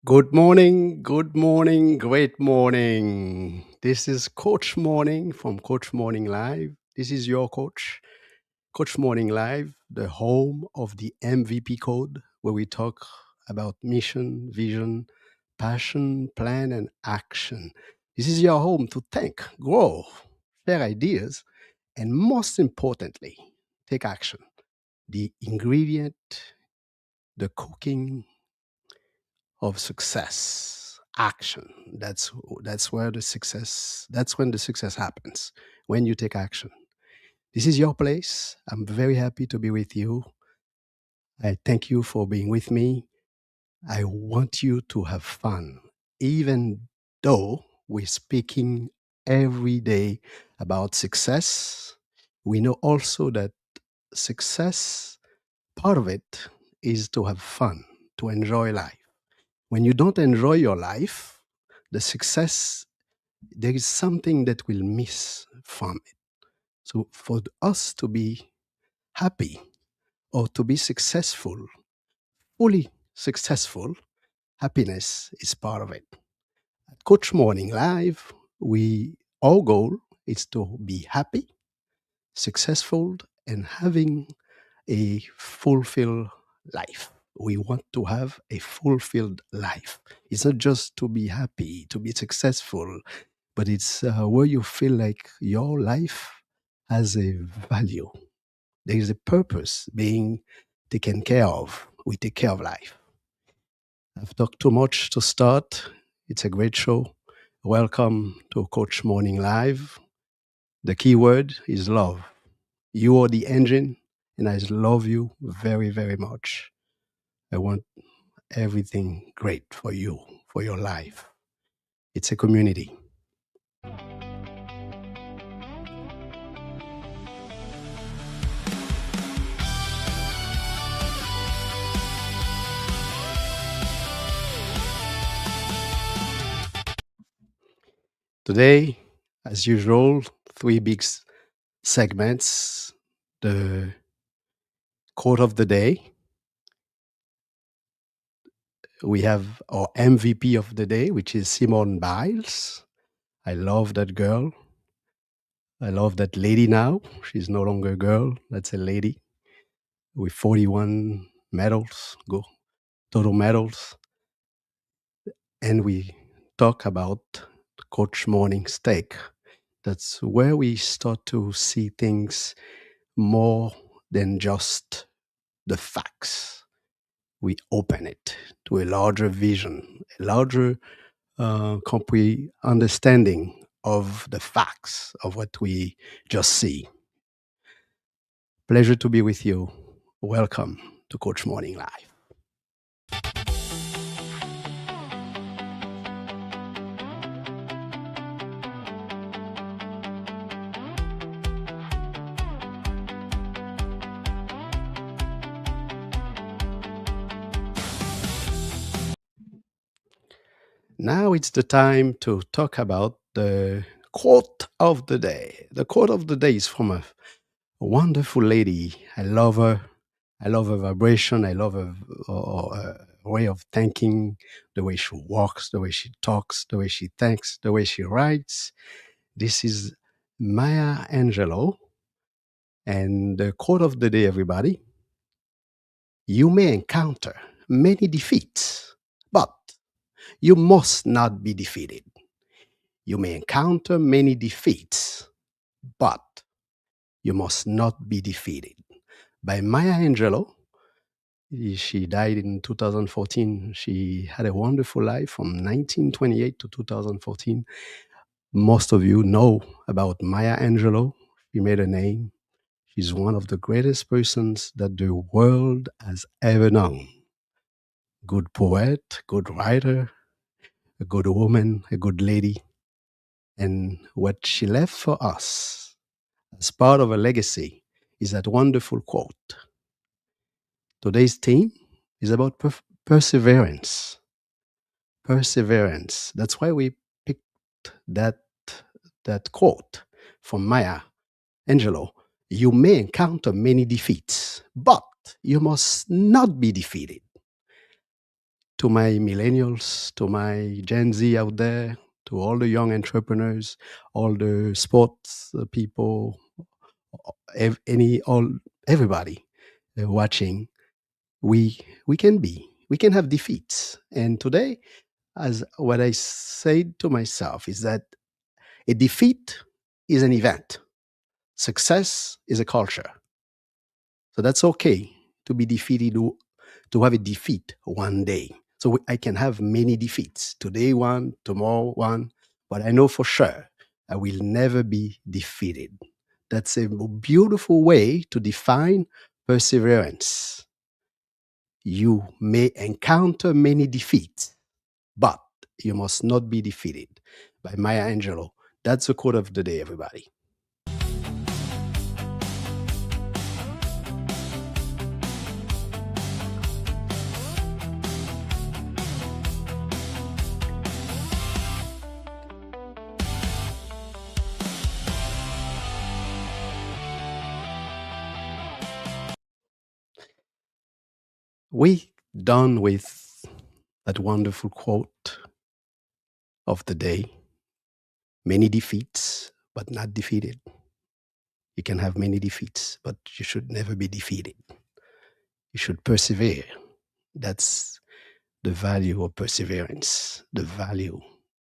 Good morning, great morning. This is Coach Morning from Coach Morning Live. This is your coach, Coach Morning Live, the home of the MVP code, where we talk about mission, vision, passion, plan, and action. This is your home to think, grow, share ideas, and most importantly, take action. The ingredient, the cooking, of success action. That's when the success happens, when you take action. This is your place. I'm very happy to be with you. I thank you for being with me. I want you to have fun, even though we're speaking every day about success. We know also that success, part of it is to have fun, to enjoy life. When you don't enjoy your life, the success, there is something that will miss from it. So for us to be happy or to be successful, fully successful, happiness is part of it. At Coach Morning Live, our goal is to be happy, successful, and having a fulfilled life. We want to have a fulfilled life. It's not just to be happy, to be successful, but it's where you feel like your life has a value. There is a purpose being taken care of. We take care of life. I've talked too much to start. It's a great show. Welcome to Coach Morning Live. The key word is love. You are the engine, and I love you very, very much. I want everything great for you, for your life. It's a community. Today, as usual, three big segments. The quote of the day. We have our MVP of the day, which is Simone Biles. I love that girl. I love that lady now. She's no longer a girl. That's a lady with 41 medals, total medals. And we talk about Coach Morning Steak. That's where we start to see things more than just the facts. We open it to a larger vision, a larger understanding of the facts of what we just see. Pleasure to be with you. Welcome to Coach Morning Live. Now it's the time to talk about the quote of the day. The quote of the day is from a wonderful lady. I love her. I love her vibration. I love her way of thinking, the way she walks, the way she talks, the way she thinks, the way she writes. This is Maya Angelou. And the quote of the day, everybody: you may encounter many defeats, but you must not be defeated. You may encounter many defeats, but you must not be defeated. By Maya Angelou. She died in 2014. She had a wonderful life from 1928 to 2014. Most of you know about Maya Angelou. She made a name. She's one of the greatest persons that the world has ever known. Good poet, good writer, a good woman, a good lady. And what she left for us as part of a legacy is that wonderful quote. Today's theme is about perseverance. Perseverance. That's why we picked that that quote from Maya Angelou. You may encounter many defeats, but you must not be defeated. to my millennials, to my Gen Z out there, to all the young entrepreneurs, all the sports people, all everybody watching, we can we can have defeats. And today, as what I said to myself is that a defeat is an event, success is a culture. So that's okay to be defeated, to have a defeat one day. So I can have many defeats. Today one, tomorrow one, but I know for sure I will never be defeated. That's a beautiful way to define perseverance. You may encounter many defeats, but you must not be defeated. By Maya Angelou. That's the quote of the day, everybody. We done with that wonderful quote of the day. Many defeats, but not defeated. You can have many defeats, but you should never be defeated. You should persevere. That's the value of perseverance, the value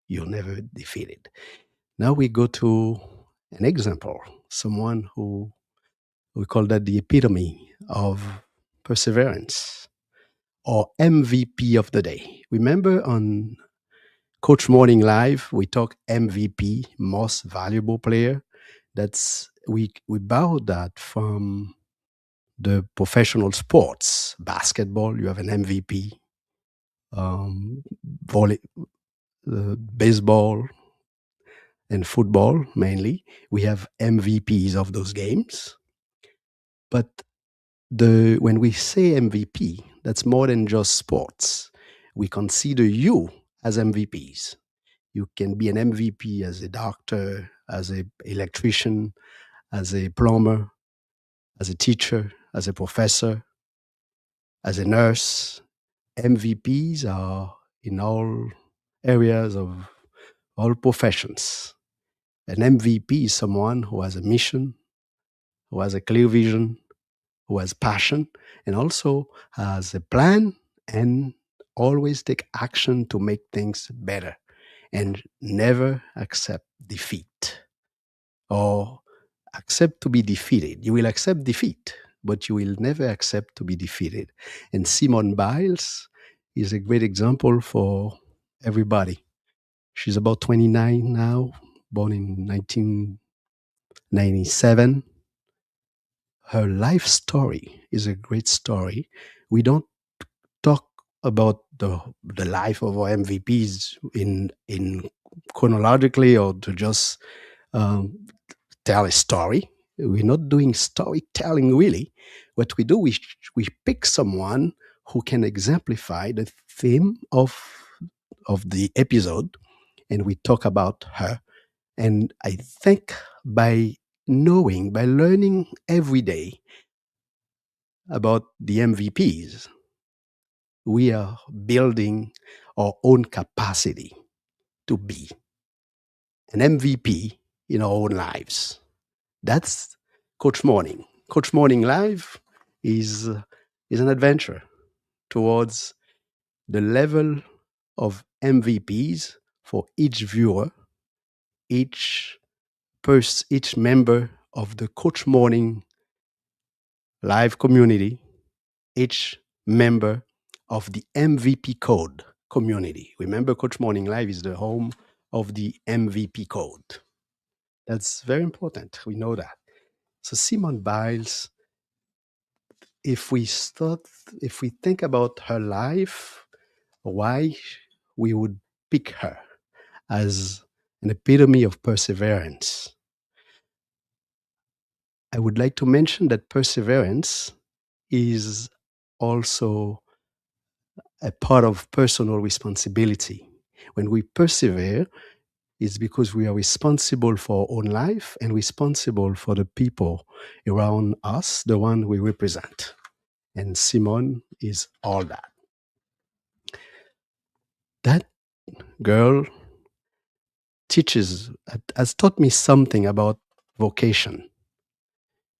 you're never defeated. Now we go to an example, someone who we call that the epitome of perseverance or MVP of the day. Remember on Coach Morning Live, we talk MVP, most valuable player. That's we borrowed that from the professional sports. Basketball, you have an MVP. Volley, baseball, and football mainly. We have MVPs of those games. But when we say MVP, that's more than just sports. We consider you as MVPs. You can be an MVP as a doctor, as an electrician, as a plumber, as a teacher, as a professor, as a nurse. MVPs are in all areas of all professions. An MVP is someone who has a mission, who has a clear vision, who has passion, and also has a plan and always take action to make things better and never accept defeat or accept to be defeated. You will accept defeat, but you will never accept to be defeated. And Simone Biles is a great example for everybody. She's about 29 now, born in 1997. Her life story is a great story. We don't talk about the life of our MVPs in chronologically or to just um, tell a story. We're not doing storytelling really. What we do, we pick someone who can exemplify the theme of the episode, and we talk about her. And I think by by learning every day about the MVPs, we are building our own capacity to be an MVP in our own lives. That's Coach Morning. Coach Morning Live is, is an adventure towards the level of MVPs for each viewer, each member of the Coach Morning Live community, each member of the MVP Code community. Remember, Coach Morning Live is the home of the MVP Code. That's very important. We know that. So Simone Biles, if we start, if we think about her life, why we would pick her as an epitome of perseverance. I would like to mention that perseverance is also a part of personal responsibility. When we persevere, it's because we are responsible for our own life and responsible for the people around us, the one we represent. And Simone is all that. That girl has taught me something about vocation.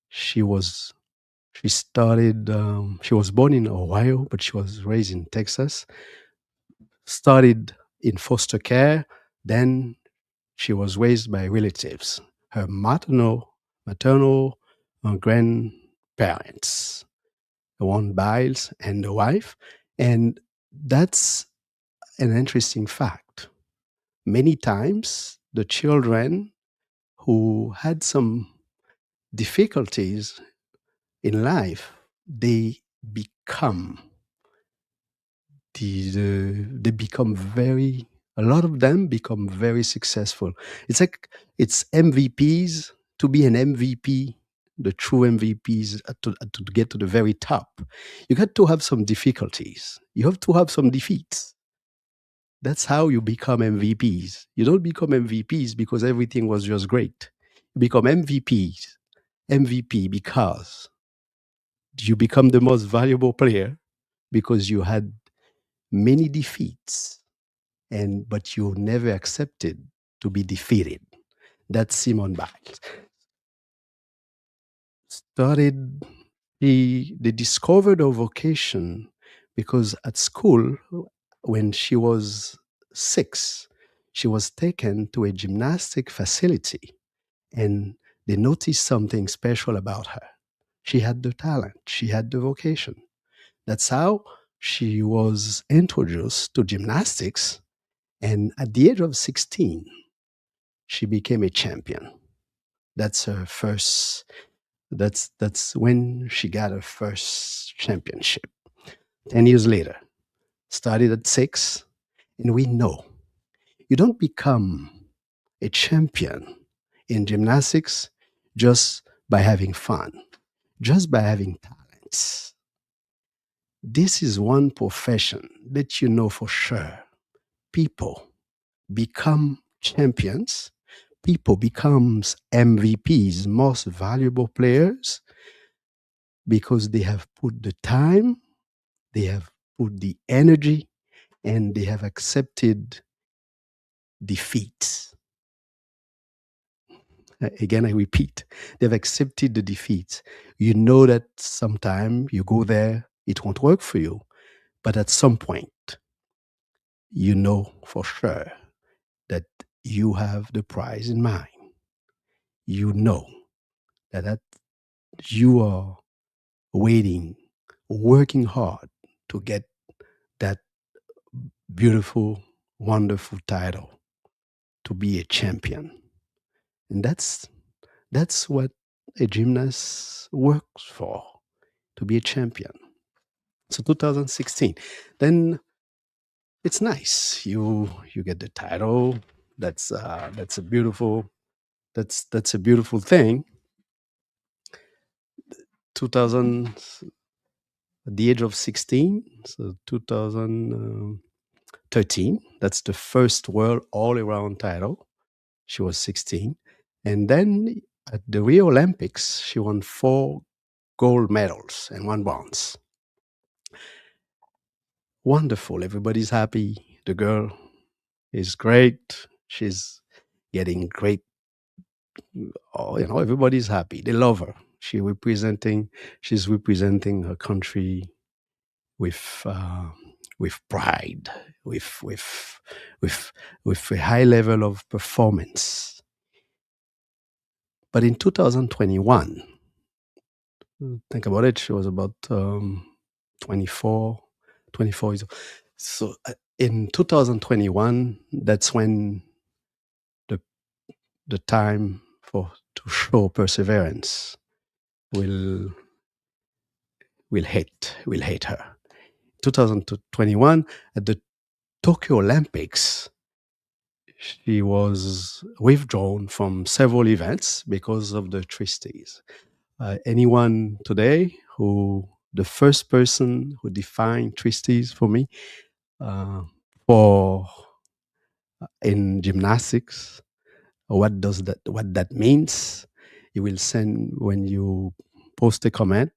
She was she was born in Ohio, but she was raised in Texas. Started in foster care, then she was raised by relatives, her maternal grandparents, the one Biles and the wife. And that's an interesting fact. Many times, the children who had some difficulties in life, they become they become very a lot of them become very successful. It's like it's MVPs. To be an MVP, the true MVPs, to get to the very top, you got to have some difficulties. You have to have some defeats. That's how you become MVPs. You don't become MVPs because everything was just great. You become MVP because you become the most valuable player because you had many defeats, and but you never accepted to be defeated. That's Simone Biles. Started they discovered her vocation because at school, when she was 6, she was taken to a gymnastic facility, and they noticed something special about her. She had the talent, she had the vocation. That's how she was introduced to gymnastics. And at the age of 16, she became a champion. That's her first, that's when she got her first championship. 10 years later, started at 6. And we know you don't become a champion in gymnastics just by having fun, just by having talents. This is one profession that you know for sure. People become champions, people becomes MVPs, most valuable players, because they have put the time, they have put the energy, and they have accepted defeat. Again, I repeat, they've accepted the defeat. You know that sometime you go there, it won't work for you. But at some point, you know for sure that you have the prize in mind. You know that you are waiting, working hard to get that beautiful, wonderful title, to be a champion. And that's what a gymnast works for, to be a champion. So 2016. Then it's nice. You get the title. That's a beautiful that's a beautiful thing. 2000 at the age of 16, so 2013, that's the first world all around title. She was 16. And then at the Rio Olympics, she won 4 gold medals and 1 bronze. Wonderful. Everybody's happy. The girl is great. She's getting great. Oh, everybody's happy. They love her. She's representing her country with uh, with pride, with with with with a high level of performance. But in 2021, think about it, she was about 24, 24 years old. So in 2021, that's when the the time for to show perseverance will will hit her. 2021 at the Tokyo Olympics, she was withdrawn from several events because of the trustees. Anyone today who the first person who defined trustees for me for in gymnastics, what that means? You will send when you post a comment.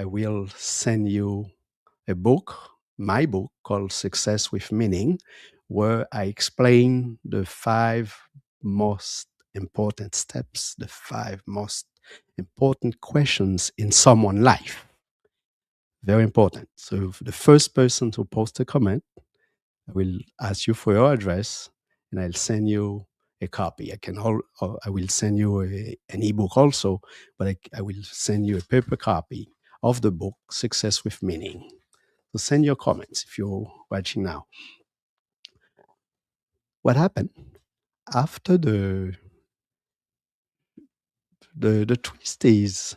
I will send you a book my book called Success with Meaning, where I explain the five most important steps, the five most important questions in someone's life. Very important. So, the first person to post a comment, I will ask you for your address and I'll send you a copy. I will send you an ebook also, but I will send you a paper copy of the book Success with Meaning. So send your comments if you're watching now. What happened after the twist is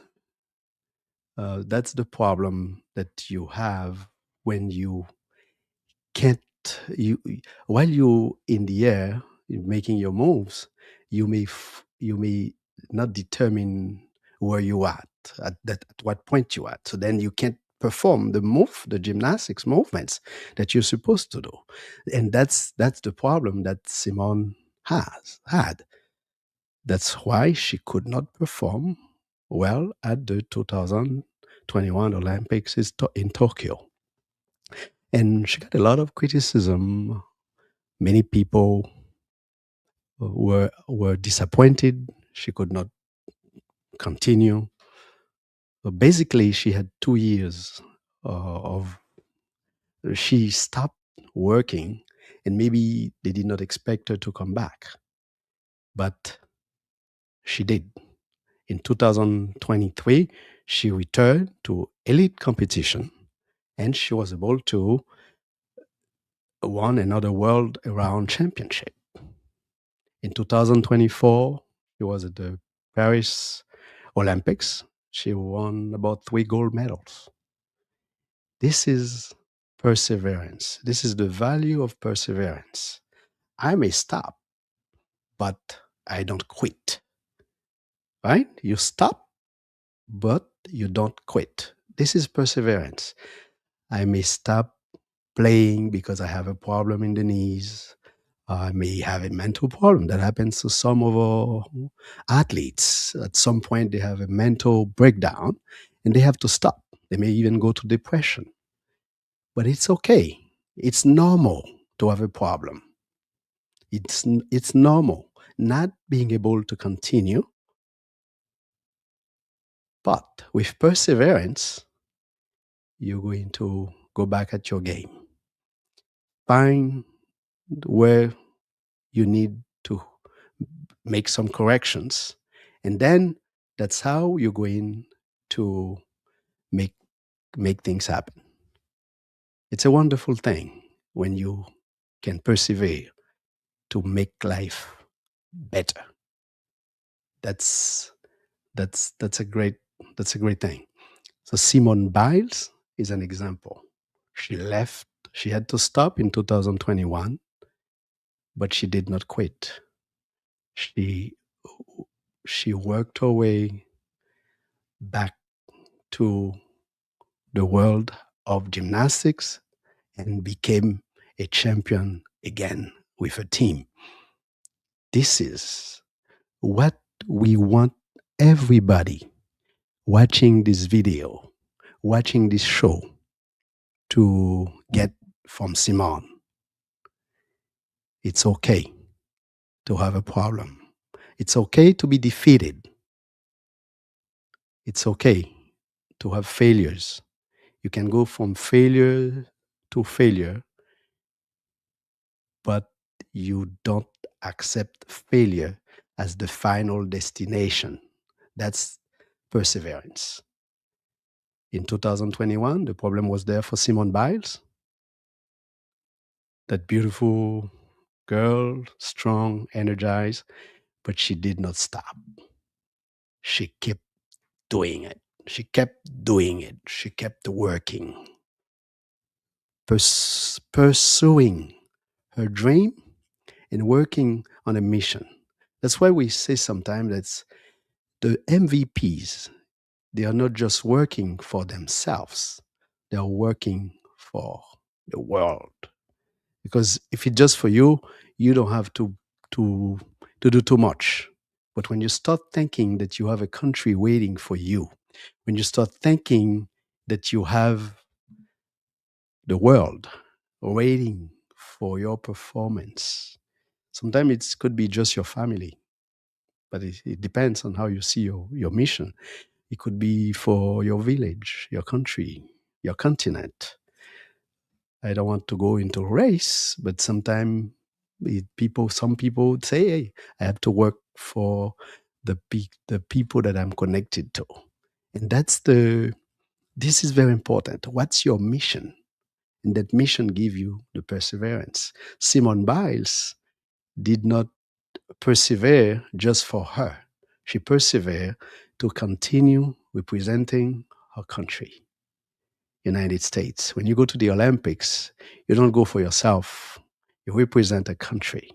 that's the problem that you have when you can't you while you're in the air making your moves, you may not determine where you are at what point you at. So then you can't perform the gymnastics movements that you're supposed to do, and that's the problem that Simone has had. That's why she could not perform well at the 2021 Olympics in Tokyo. And she got a lot of criticism. Many people were disappointed she could not continue. So basically, she had 2 years of she stopped working, and maybe they did not expect her to come back, but she did. In 2023, she returned to elite competition, and she was able to won another world around championship. In 2024, she was at the Paris Olympics. She won about 3 gold medals. This is perseverance. This is the value of perseverance. I may stop, but I don't quit, right? You stop, but you don't quit. This is perseverance. I may stop playing because I have a problem in the knees. I may have a mental problem. That happens to some of our athletes. At some point, they have a mental breakdown and they have to stop. They may even go to depression. But it's okay. It's normal to have a problem. It's normal not being able to continue. But with perseverance, you're going to go back at your game. Find where you need to make some corrections. And then that's how you're going to make make things happen. It's a wonderful thing when you can persevere to make life better. That's that's a great thing. So Simone Biles is an example. She left, she had to stop in 2021, but she did not quit. She she worked her way back to the world of gymnastics and became a champion again with a team. This is what we want everybody watching this video, watching this show to get from Simone. It's okay to have a problem. It's okay to be defeated. It's okay to have failures. You can go from failure to failure, but you don't accept failure as the final destination. That's perseverance. In 2021, the problem was there for Simone Biles, that beautiful girl, strong, energized, but she did not stop. She kept doing it. She kept doing it. She kept working, pursuing her dream and working on a mission. That's why we say sometimes that the MVPs, they are not just working for themselves, they are working for the world. Because if it's just for you, you don't have to, to do too much. But when you start thinking that you have a country waiting for you, when you start thinking that you have the world waiting for your performance. Sometimes it could be just your family, but it depends on how you see your mission. It could be for your village, your country, your continent. I don't want to go into race, but sometimes some people would say, "Hey, I have to work for the people that I'm connected to," and this is very important. What's your mission? And that mission give you the perseverance. Simone Biles did not persevere just for her. She persevered to continue representing her country, United States. When you go to the Olympics, you don't go for yourself. You represent a country.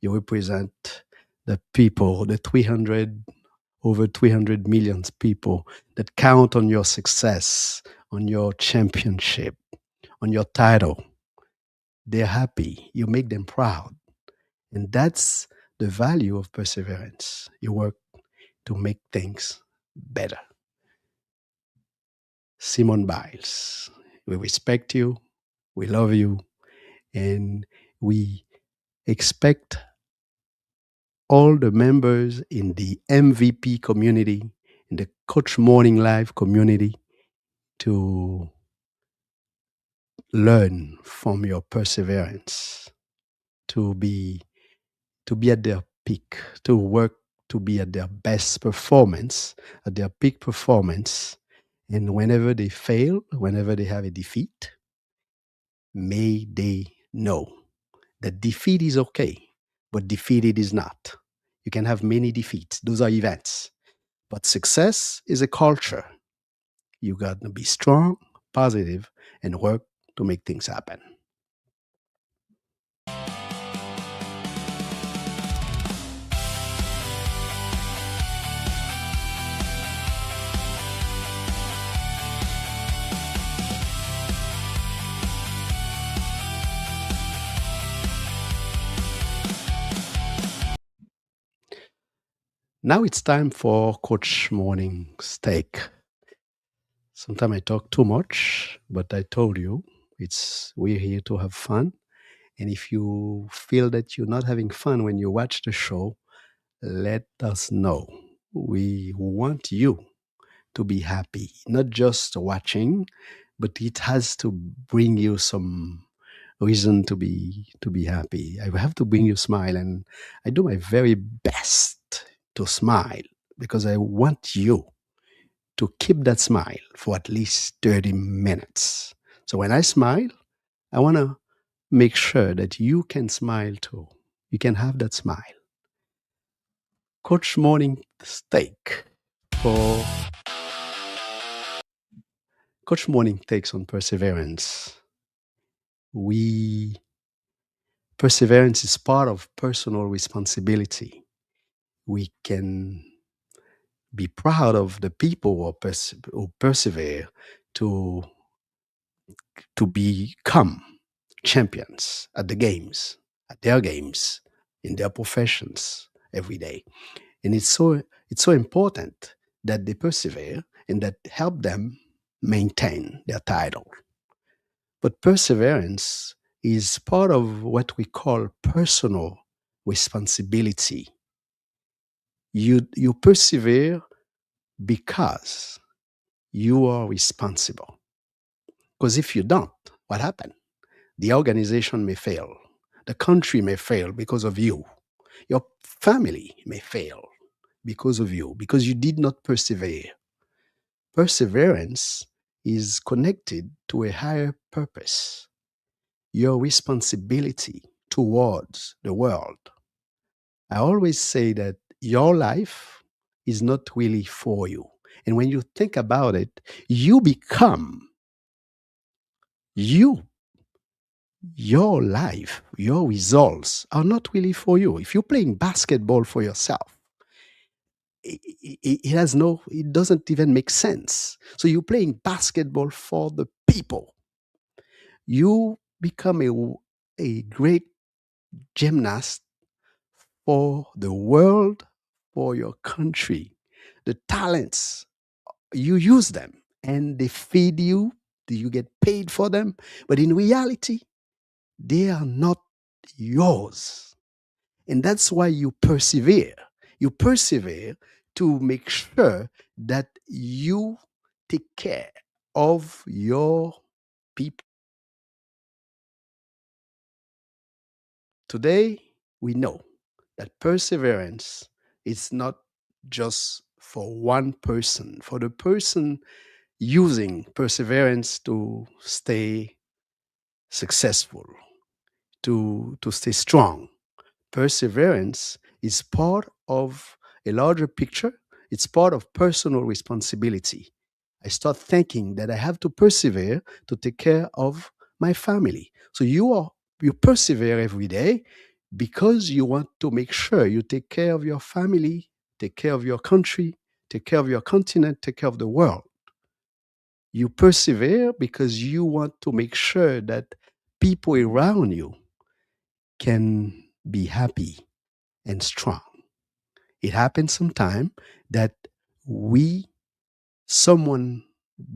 You represent the people, the 300, over 300 million people that count on your success, on your championship, on your title. They're happy. You make them proud. And that's the value of perseverance. You work to make things better. Simone Biles, we respect you, we love you, and we expect all the members in the MVP community, in the Coach Morning Live community, to learn from your perseverance, to be to be at their peak, to work to be at their best performance, at their peak performance. And whenever they fail, whenever they have a defeat, may they know that defeat is okay, but defeated is not. You can have many defeats, those are events. But success is a culture. You got to be strong, positive, and work to make things happen. Now it's time for Coach Morning Steak. Sometimes I talk too much, but I told you we're here to have fun. And if you feel that you're not having fun when you watch the show, let us know. We want you to be happy, not just watching, but it has to bring you some reason to be happy. I have to bring you smile, and I do my very best to smile because I want you to keep that smile for at least 30 minutes. So when I smile, I want to make sure that you can smile too. You can have that smile. Coach Morning Steak for Coach Morning takes on perseverance. We Perseverance is part of personal responsibility. We can be proud of the people who persevere to become champions at the games, at their games, in their professions every day. And it's so important that they persevere and that help them maintain their title. But perseverance is part of what we call personal responsibility. You persevere because you are responsible. Because if you don't, what happens? The organization may fail. The country may fail because of you. Your family may fail because of you, because you did not persevere. Perseverance is connected to a higher purpose, your responsibility towards the world. I always say that your life is not really for you. And when you think about it, you become you. Your life, your results are not really for you. If you're playing basketball for yourself, it doesn't even make sense. So you're playing basketball for the people. You become a great gymnast for the world, for your country. The talents, you use them and they feed you, Do you get paid for them? But in reality, they are not yours. And that's why you persevere. You persevere to make sure that you take care of your people. Today, we know that perseverance is not just for one person, for the person using perseverance to stay successful, to stay strong. Perseverance is part of a larger picture, it's part of personal responsibility. I start thinking that I have to persevere to take care of my family. So you persevere every day because you want to make sure you take care of your family, take care of your country, take care of your continent, take care of the world. You persevere because you want to make sure that people around you can be happy and strong. It happens sometime that we, someone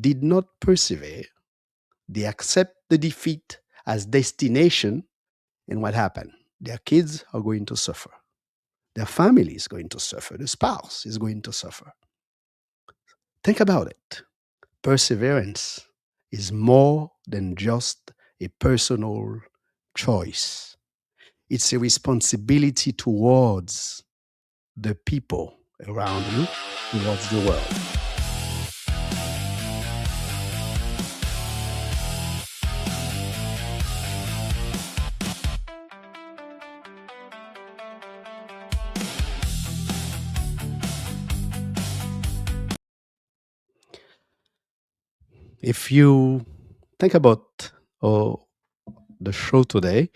did not persevere, they accept the defeat as destination, and what happened? Their kids are going to suffer. Their family is going to suffer. The spouse is going to suffer. Think about it. Perseverance is more than just a personal choice. It's a responsibility towards the people around you, towards the world. If you think about uh, the show today,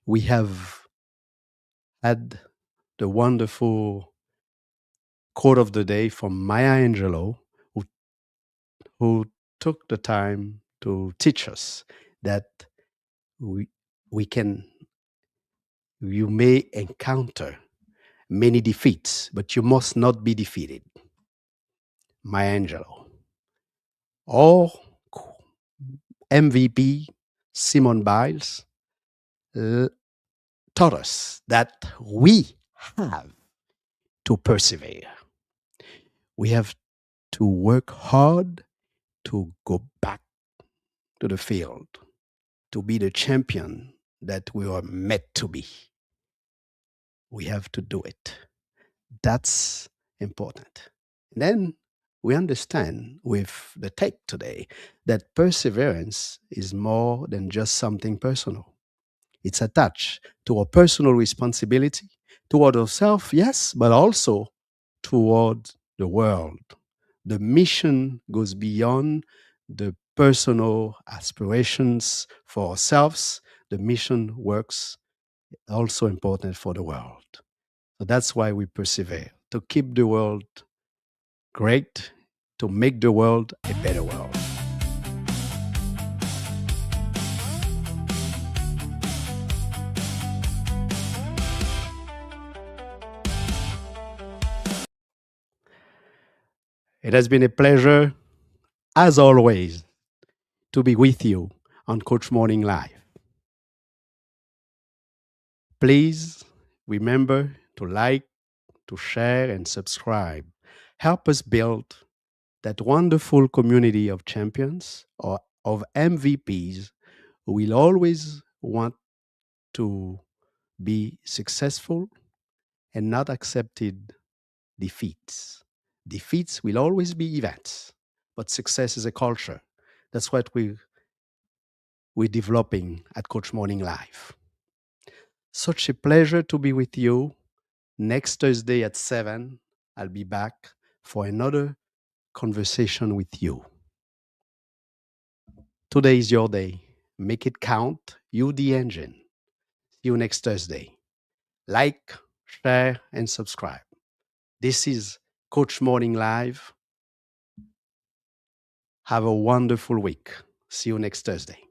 we have had the wonderful quote of the day from Maya Angelou, who took the time to teach us that we, we can, you may encounter many defeats, but you must not be defeated. Maya Angelou. Or MVP Simone Biles l- taught us that we have to persevere. We have to work hard to go back to the field, to be the champion that we are meant to be. We have to do it. That's important. Then we understand with the take today that perseverance is more than just something personal. It's attached to our personal responsibility toward ourselves, yes, but also toward the world. The mission goes beyond the personal aspirations for ourselves. The mission works also important for the world. So that's why we persevere to keep the world great, to make the world a better world. It has been a pleasure, as always, to be with you on Coach Morning Live. Please remember to like, to share, and subscribe. Help us build that wonderful community of champions or of MVPs who will always want to be successful and not accepted defeats. Defeats will always be events, but success is a culture. That's what we're developing at Coach Morning Live. Such a pleasure to be with you. Next Thursday at 7, I'll be back for another conversation with you. Today is your day. Make it count. You, the engine. See you next Thursday. Like, share, and subscribe. This is Coach Morning Live. Have a wonderful week. See you next Thursday.